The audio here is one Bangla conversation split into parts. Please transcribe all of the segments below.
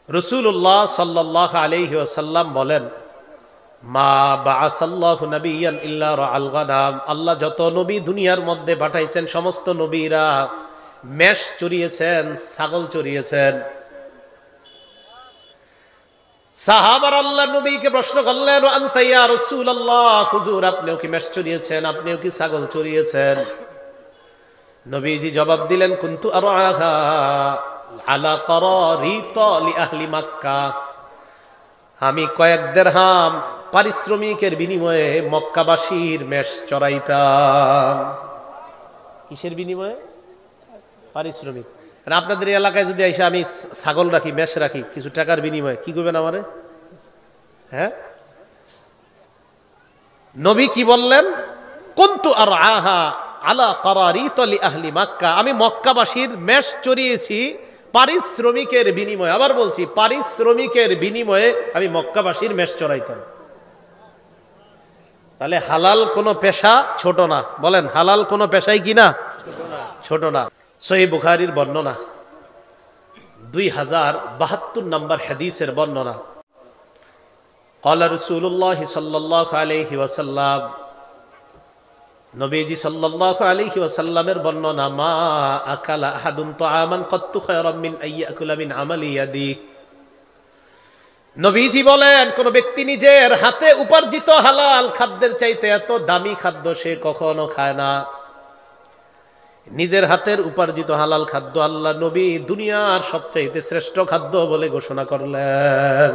রাসূলুল্লাহ সাল্লাল্লাহু আলাইহি ওয়াসাল্লাম বলেন, মা বাআসাল্লাহু নাবিয়্যান ইল্লা রাআল গানাম। আল্লাহ যত নবী দুনিয়ার মধ্যে পাঠাইছেন সমস্ত নবীরা মেষ চড়িয়েছেন, ছাগল চড়িয়েছেন। সাহাবারা আল্লাহ নবীকে প্রশ্ন করলেন, আনতা ইয়া রাসূলুল্লাহ, হুজুর আপনিও কি মেষ চড়িয়েছেন, আপনিও কি ছাগল চড়িয়েছেন? নবীজি জবাব দিলেন, কুনতু আরআহা আলা কারারিতা লি আহলি মক্কা। আমি কয়েক দিরহাম পারিশ্রমিকের বিনিময়ে মক্কাবাসীর মেষ চড়াইতাম। কিসের বিনিময়ে? পারিশ্রমিক। আপনাদের এলাকায় যদি এসে আমি ছাগল রাখি, মেষ রাখি, কিছু টাকার বিনিময়ে, কি করবেন আমারে? হ্যাঁ, নবী কি বললেন? কুনতু আরআহা আলা কারারিতা লি আহলি মক্কা। আমি মক্কাবাসীর মেষ চড়িয়েছি পারিশ্রমিকের বিনিময়ে। আবার বলছি, পারিশ্রমিকের বিনিময়ে আমি মক্কাবাসীর মেষ চড়াইতাম। তাহলে হালাল কোন পেশা ছোট না। বলেন, হালাল কোন পেশাই কি না? ছোট না। সহিহ বুখারীর বর্ণনা, 2072 নম্বর হাদিসের বর্ণনা। ক্বালা রাসূলুল্লাহ সাল্লাল্লাহু আলাইহি ওয়াসাল্লাম, নবীজি সাল্লাল্লাহু আলাইহি ওয়াসাল্লামের বর্ণনা, মা আকালা আহাদুন তাআমান কাত্তু খায়রাম মিন আইয়াকুলা মিন আমালি ইয়াদি। নবীজি বলেন, কোন ব্যক্তি নিজের হাতে উপার্জিত হালাল খাদ্যের চাইতে এত দামি খাদ্য সে কখনো খায় না। নিজের হাতের উপার্জিত হালাল খাদ্য আল্লাহ নবী দুনিয়ার সবচাইতে শ্রেষ্ঠ খাদ্য বলে ঘোষণা করলেন।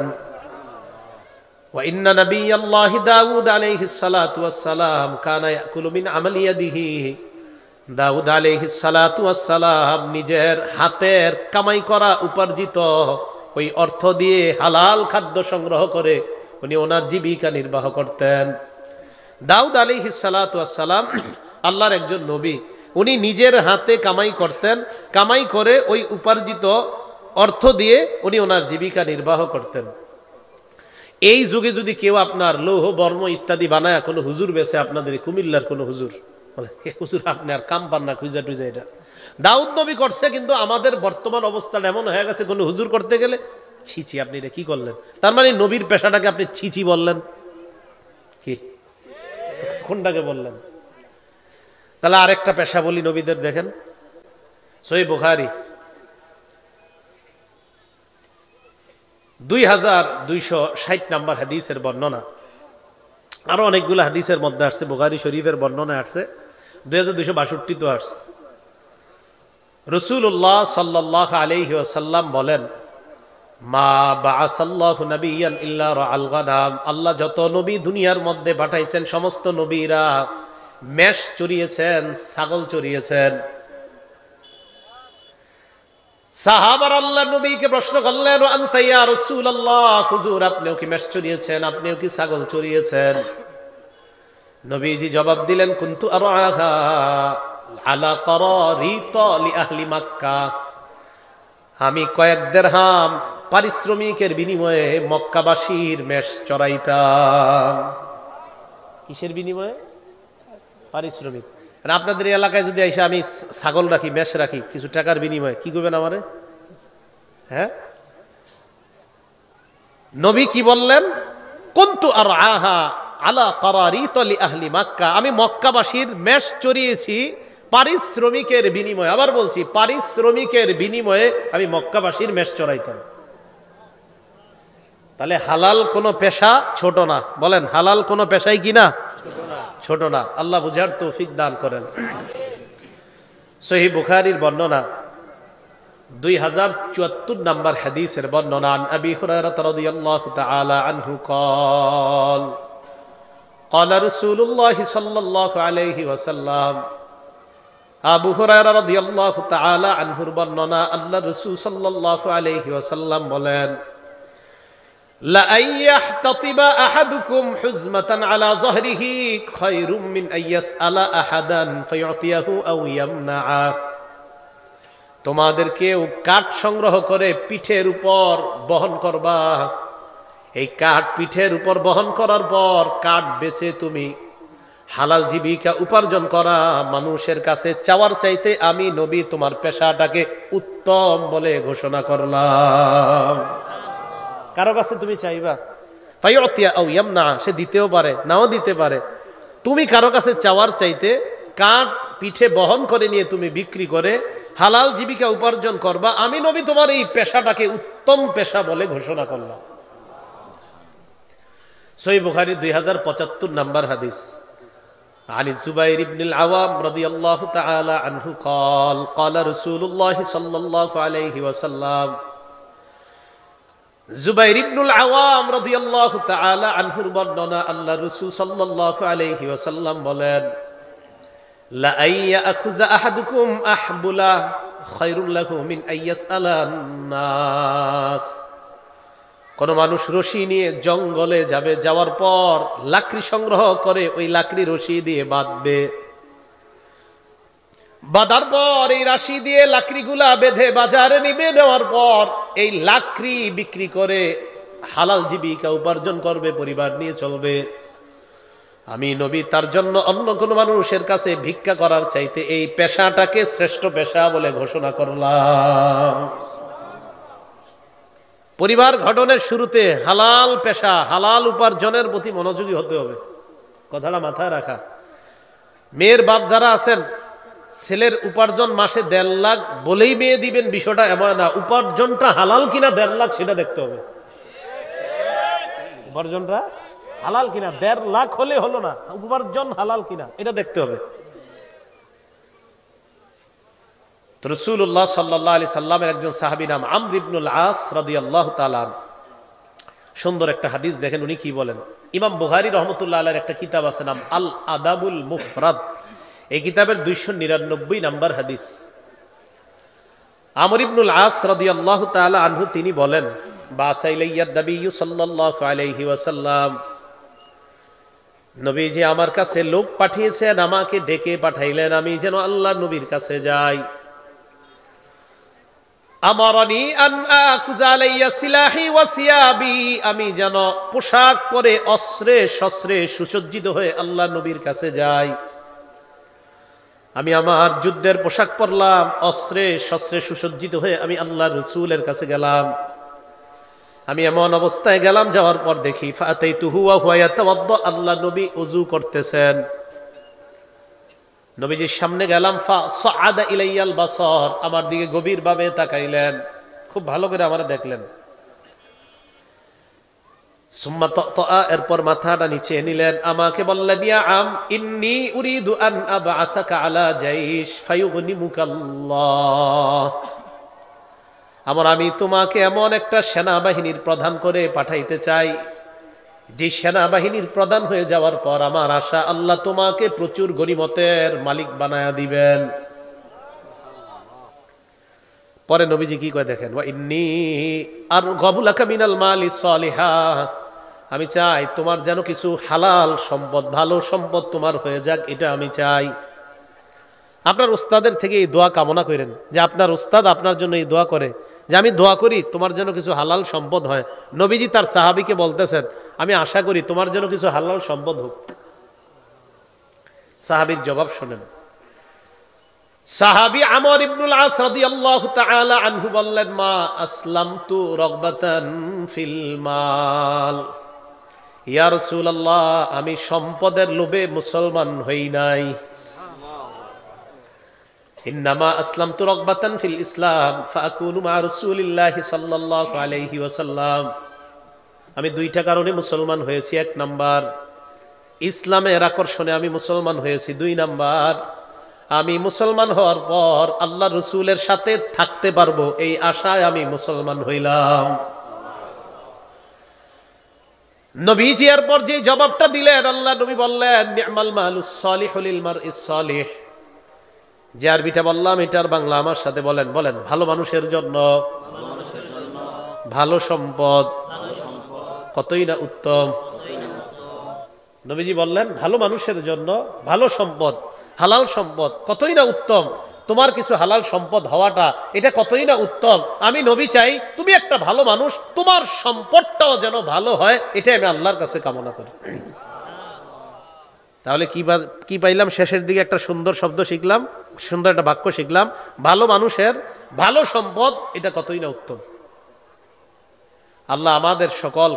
ওয়া ইন্না নাবিয়াল্লাহি দাউদ আলাইহিস সালাতু ওয়াস সালাম কানা ইয়াকুলু মিন আমালি ইয়াদিহি। দাউদ আলাইহিস সালাতু ওয়াস সালাম নিজের হাতের কামাই করা উপার্জিত ওই অর্থ দিয়ে হালাল খাদ্য সংগ্রহ করে উনি ওনার জীবিকা নির্বাহ করতেন। দাউদ আলাইহিস সালাতু ওয়াস সালাম আল্লাহর একজন নবী। উনি নিজের হাতে কামাই করতেন, কামাই করে ওই উপার্জিত অর্থ দিয়ে উনি ওনার জীবিকা নির্বাহ করতেন। এই যুগে যদি কেউ আপনার লৌহ বর্ম ইত্যাদি বানায় কোনো হুজুর বেছে, আপনাদের কুমিল্লার কোনো হুজুর বলে, হুজুর আপনি আর কাম পান না, খুঁজা টুজা। এটা দাউদ নবী করছে, কিন্তু আমাদের বর্তমান অবস্থাটা এমন হয়ে গেছে, কোনো হুজুর করতে গেলে ছিছি আপনি এটা কি করলেন। তার মানে নবীর পেশাটাকে আপনি ছিছি বললেন, কি কোনটাকে বললেন? তাহলে আরেকটা পেশা বলি নবীদের, দেখেন সহিহ বুখারী 2260 নম্বর হাদিসের বর্ণনা। আরো অনেকগুলো হাদিসের মধ্যে আসছে, বুখারী শরীফের বর্ণনা আসছে, 2262 তো আসছে। রাসূলুল্লাহ সাল্লাল্লাহু আলাইহি ওয়াসাল্লাম বলেন, মা বাআসাল্লাহু নাবিয়্যান ইল্লা রাআল গানাম। আল্লাহ যত নবী দুনিয়ার মধ্যে পাঠাইছেন সমস্ত নবীরা মেষ চড়িয়েছেন, ছাগল চড়িয়েছেন। সাহাবারা আল্লাহ নবীকে প্রশ্ন করলেন, আনতা ইয়া রাসূলুল্লাহ, হুজুর আপনিও কি মেষ চড়িয়েছেন, আপনিও কি ছাগল চড়িয়েছেন? নবীজি জবাব দিলেন, কুনতু আরআহা আলা কারারিতা লি আহলি মক্কা। আমি কয়েক দিরহাম পারিশ্রমিকের বিনিময়ে মক্কাবাসীর মেষ চড়াইতাম। কিসের বিনিময়ে? পারিশ্রমিক। আপনাদের এলাকায় যদি এসে আমি ছাগল রাখি, মেষ রাখি, কিছু টাকার বিনিময়ে, কি করবেন আমারে? হ্যাঁ, নবী কি বললেন? কুনতু আরআহা আলা কারারিতা লি আহলি মক্কা। আমি মক্কাবাসীর মেষ চড়িয়েছি পারিশ্রমিকের বিনিময়ে। আবার বলছি, পারিশ্রমিকের বিনিময়ে আমি মক্কাবাসীর মেষ চড়াইতাম। তাহলে হালাল কোন পেশা ছোট না। বলেন, হালাল কোন পেশাই কি না? ছোট না। আল্লাহ বুঝার তৌফিক দান করেন। সহিহ বুখারীর বর্ণনা, 2074 নম্বর হাদিসের বর্ণনা। আন আবি হুরায়রা রাদিয়াল্লাহু তাআলা আনহু قال قال رسول الله صلى الله عليه وسلم। আবু হুরায়রা রাদিয়াল্লাহু তাআলা আনহুর বর্ণনা, আল্লাহ রাসূল সাল্লাল্লাহু আলাইহি ওয়াসাল্লাম বলেন, লা আইয়াহতাতিবা আহাদুকুম হুজমাতান আলা যহরিহি খায়রুম মিন আইয়াসআলা আহাদান ফায়ুতিয়াহু আও ইয়ামনাআ। তোমাদের কেউ কাঠ সংগ্রহ করে পিঠের উপর বহন করবা। এই কাঠ পিঠের উপর বহন করার পর কাঠ বেচে তুমি হালাল জীবিকা উপার্জন করা, মানুষের কাছে চাওয়ার চাইতে আমি নবী তোমার পেশাটাকে উত্তম বলে ঘোষণা করলাম। কারো কাছে তুমি চাইবা, ফায়ুতিয়া আও ইয়ামনা, সে দিতেও পারে নাও দিতে পারে। তুমি কারো কাছে চাওয়ার চাইতে কাঠ পিঠে বহন করে নিয়ে তুমি বিক্রি করে হালাল জীবিকা উপার্জন করবা। আমি নবী তোমার এই পেশাটাকে উত্তম পেশা বলে ঘোষণা করলাম। সহিহ বুখারী 2075 নাম্বার হাদিস। عن الزبير بن العوام رضي الله تعالى عنه قال قال رسول الله صلى الله عليه وسلم জুবাইর ইবনুল আওয়াম রাদিয়াল্লাহু তাআলা আনহুর বর্ণনা, আল্লাহ রাসূল সাল্লাল্লাহু আলাইহি ওয়াসাল্লাম বলেন, লা আইয়াখুযা আহাদুকুম আহবুলা খায়রুল লাহু মিন আইয়াসআলান নাস। কোন মানুষ রশি নিয়ে জঙ্গলে যাবে, যাওয়ার পর লাকড়ি সংগ্রহ করে ওই লাকড়ি রশি দিয়ে বাঁধবে, বাঁধার পর এই রাশি দিয়ে লাকড়িগুলা বেঁধে বাজারে নিবে, নেওয়ার পর এই লাকড়ি বিক্রি করে হালাল জীবিকা উপার্জন করবে, পরিবার নিয়ে চলবে। আমি নবী তার জন্য অন্য কোন মানুষের কাছে ভিক্ষা করার চাইতে এই পেশাটাকে শ্রেষ্ঠ পেশা বলে ঘোষণা করলাম। পরিবার গঠনের শুরুতে হালাল পেশা, হালাল উপার্জনের প্রতি মনোযোগী হতে হবে। কথাটা মাথায় রাখা। মেয়ের বাপ যারা আছেন, ছেলের উপার্জন মাসে 1.5 লাখ বলেই মেয়ে দিবেন, বিষয়টা এমন না। উপার্জনটা হালাল কিনা 1.5 লাখ সেটা দেখতে হবে। উপার্জনটা হালাল কিনা, 1.5 লাখ হলে হলো না, উপার্জন হালাল কিনা এটা দেখতে হবে। তো রাসূলুল্লাহ সাল্লাল্লাহু আলাইহি সাল্লামের একজন সাহাবী নাম আমর ইবনুল আস রাদিয়াল্লাহু তাআলা, সুন্দর একটা হাদিস দেখেন উনি কি বলেন। ইমাম বুখারী রহমাতুল্লাহ আলাইহির একটা কিতাব আছে নাম আল আদাবুল মুফরাদ, এই কিতাবের 299 নাম্বার হাদিস। আমর ইবনুল আস রাদিয়াল্লাহু তাআলা আনহু তিনি বলেন, বাসাইলাইয়া নবী সাল্লাল্লাহু আলাইহি ওয়াসাল্লাম, নবীজি আমার কাছে লোক পাঠিয়েছেন, আমাকে ডেকে পাঠাইলেন আমি যেন আল্লাহর নবীর কাছে যাই। আমারানি আন আখুযা আলাইয়া সিলাহি ওয়া সিয়াবি, আমি যেন পোশাক পরে অস্ত্রে শস্ত্রে সুসজ্জিত হয়ে আল্লাহর নবীর কাছে যাই। আমি আমার যুদ্ধের পোশাক পরলাম, অস্ত্রে শস্ত্রে সুসজ্জিত হয়ে আমি আল্লাহর রাসূলের কাছে গেলাম। আমি এমন অবস্থায় গেলাম, যাওয়ার পর দেখি ফাতাইতুহু ওয়া হুয়া ইয়াতাওয়াদ্দা, আল্লাহর নবী ওযু করতেছেন। নবীজির সামনে গেলাম, ফাসাআদা ইলাইয়াল বাসার, আমার দিকে গভীরভাবে তাকাইলেন, খুব ভালো করে আমারে দেখলেন। সুম্মা তাআ, এরপর মাথাটা নিচে নিলেন, আমাকে বললেন, ইয়া আম ইন্নী উরিদু আন আবআসাকা আলা জাইশ ফায়ুগনিমুকাল্লাহ, আমি তোমাকে এমন একটা সেনাবাহিনীর প্রধান করে পাঠাইতে চাই, যে সেনাবাহিনীর প্রধান হয়ে যাওয়ার পর আমার আশা আল্লাহ তোমাকে প্রচুর গনিমতের মালিক বানায়া দিবেন। পরে নবীজি কি কয় দেখেন, ওয়া ইন্নী আরগাবু লাকা মিনাল মালি সলিহা, আমি চাই তোমার যেন কিছু হালাল সম্পদ, ভালো সম্পদ তোমার হয়ে যাক, এটা আমি চাই। আপনার উস্তাদের থেকে এই দোয়া কামনা করেন, যে আপনার উস্তাদ আপনার জন্য এই দোয়া করে যে আমি দোয়া করি তোমার জন্য কিছু হালাল সম্পদ হয়। নবীজি তার সাহাবীকে বলতেছেন, আমি আশা করি তোমার জন্য কিছু হালাল সম্পদ হোক। সাহাবীর জবাব শুনেন। সাহাবী আমর ইবনুল আস রাদিয়াল্লাহু তাআলা আনহু বললেন, মা আসলামতু রাগবাতান ফিল মাল, ইয়া রাসূলুল্লাহ, আমি সম্পদের লোভে মুসলমান হই নাই। ইন্নামা আসলামতু রাগবাতান ফিল ইসলাম ফাআকুনু মা রাসূলিল্লাহি সাল্লাল্লাহু আলাইহি ওয়াসাল্লাম, আমি 2টা কারণে মুসলমান হয়েছি। 1 নাম্বার, ইসলামের আকর্ষণে আমি মুসলমান হয়েছি। 2 নাম্বার, আমি মুসলমান হওয়ার পর আল্লাহ রসুলের সাথে থাকতে পারবো, এই আশায় আমি মুসলমান হইলাম। নবীজি এরপর যে জবাবটা দিলেন, আল্লাহ নবী বললেন, নি'মাল মালুস সালিহু লিল মারইস সালিহ, যে আরবিটা বললাম এটার বাংলা আমার সাথে বলেন, বলেন, ভালো মানুষের জন্য ভালো সম্পদ কতই না উত্তম। নবীজি বললেন, ভালো মানুষের জন্য ভালো সম্পদ, হালাল সম্পদ কতই না উত্তম। তোমার কিছু হালাল সম্পদ হওয়াটা এটা কতই না উত্তম। আমি নবী চাই তুমি একটা ভালো মানুষ, তোমার সম্পদটাও যেন ভালো হয়, এটা আমি আল্লাহর কাছে কামনা করি। তাহলে কি পাইলাম? শেষের দিকে একটা সুন্দর শব্দ শিখলাম, সুন্দর একটা বাক্য শিখলাম, ভালো মানুষের ভালো সম্পদ এটা কতই না উত্তম। আল্লাহ আমাদের সকল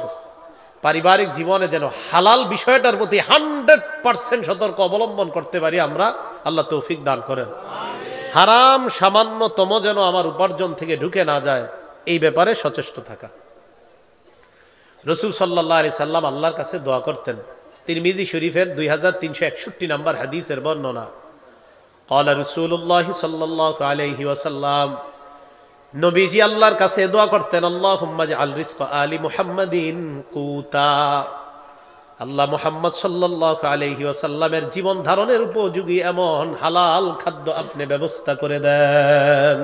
পারিবারিক জীবনে যেন হালাল বিষয়টার প্রতি 100% সতর্ক অবলম্বন করতে পারি আমরা, আল্লাহ তৌফিক দান করেন। হারাম সামান্যতম যেন আমার উপার্জন থেকে ঢুকে না যায়, এই ব্যাপারে সচেষ্ট থাকা। রাসূল সাল্লাল্লাহু আলাইহি সাল্লাম আল্লাহর কাছে দোয়া করতেন। তিরমিজি শরীফের 2361 নম্বর হাদিসের বর্ণনা। ক্বালা রাসূলুল্লাহ সাল্লাল্লাহু আলাইহি ওয়াসাল্লাম, নবীজি আল্লাহর কাছে দোয়া করতেন, আল্লাহুম্মা জাআল রিজকা আলি মুহাম্মাদিন কুতা। আল্লাহ মুহাম্মদ সাল্লাল্লাহু আলাইহি ওয়াসাল্লামের জীবন ধারণের উপযোগী এমন হালাল খাদ্য আপনি ব্যবস্থা করে দেন।